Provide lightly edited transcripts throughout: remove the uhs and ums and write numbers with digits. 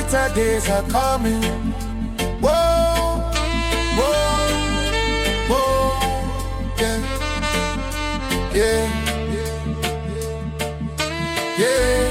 brighter days are coming. Whoa, whoa, whoa, yeah, yeah, yeah.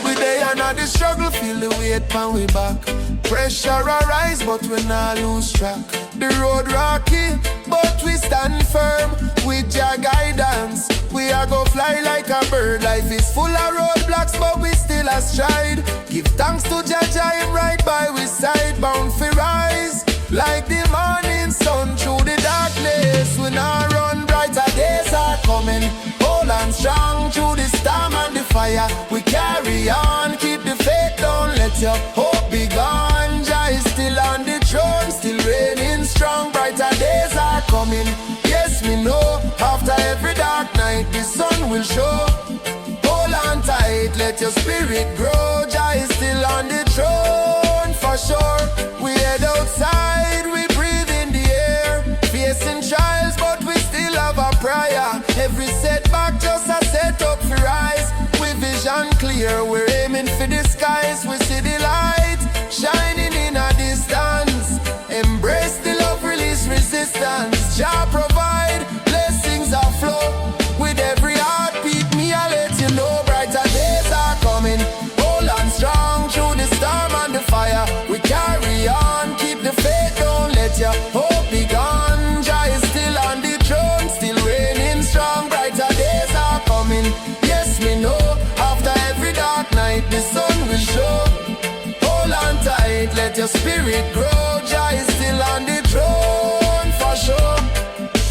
We day another struggle, feel the weight on we back. Pressure arise, but we not lose track. The road rocky, but we stand firm. With your guidance, we are go fly like a bird. Life is full of roadblocks, but we still a stride. Give thanks to Jaja, him right by we side. Bound for rise, like the morning sun through the darkness. We not run, brighter days are coming. Hold on strong through the storm and the fire. We carry on, keep the faith, don't let your hope be gone. Jah is still on the throne, still reigning strong. Brighter days are coming, yes we know. After every dark night, the sun will show. Hold on tight, let your spirit grow. Jah is still on the throne, for sure. We head outside, we breathe in the air. Facing trials, but we still have a prayer. Every setback just a set up for rise. We vision clear, we're aiming for the skies. We see the light shining in a distance. Embrace the love, release resistance. Jah provide, blessings are flow. With every heartbeat, me I let you know. Brighter days are coming. Hold on strong through the storm and the fire. We carry on, keep the faith, don't let your hope be gone. Jah is still on the throne, still reigning strong. Brighter days are coming, yes we know. After every dark night, the sun will show. Hold on tight, let your spirit grow. Jah is still on the throne, for sure.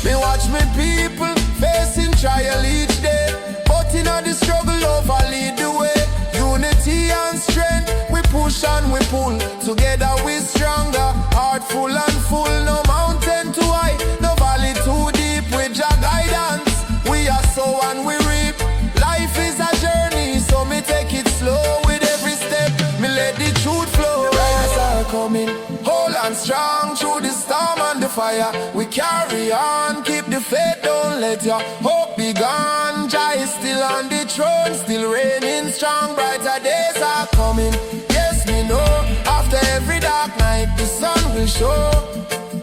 Me watch me people facing trial each day, but in the struggle over lead the way. Unity and strength, we push and we pull. Together we stronger, heart full and full. No mountain too high, no valley too deep. With Jah guidance, we are sow and we reap. Life is a journey, so me take it slow. With every step, me let the truth flow. The rise are coming, hold on strong through the storm and the fire. We carry on, keep the faith, don't let your hope be gone. Jah is still on the throne, still reigning strong. Brighter days are coming, yes we know. After every dark night, the sun will show.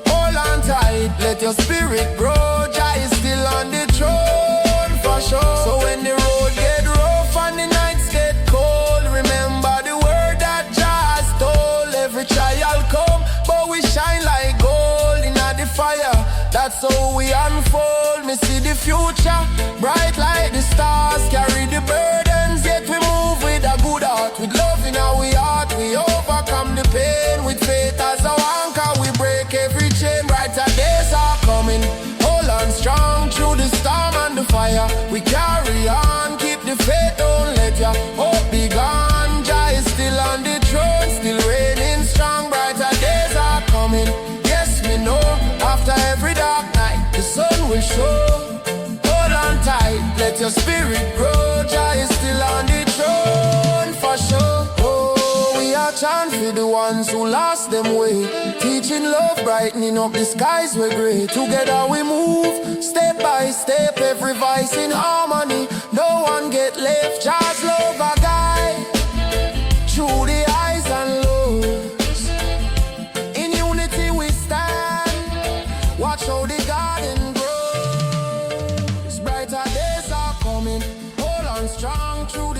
Hold on tight, let your spirit grow. Jah is still on the throne, for sure. So when the road get rough and the nights get cold, remember the word that Jah has told. Every trial come, but we shine like gold in the fire. That's how we unfold. Me see the future, bright like the stars. Carry the burdens, yet we move with a good heart. With love in our heart, we overcome the pain. With faith as our anchor, we break every chain. Brighter days are coming, hold on strong through the storm and the fire. We carry on, keep the faith, don't let your hope be gone. Jah is still on the throne, still reigning strong. Brighter days are coming, yes we know. After every dark night, the sun will show. Hold on tight, let your spirit grow. Jah is still on the throne, for sure. Oh, we are chant for the ones who lost them way. Teaching love, brightening up the skies we're gray. Together we move, step by step, every voice in harmony. No one get left, Jah's love a guide through the highs and lows. In unity we stand, watch how the garden grows. Brighter days are coming, hold on strong through the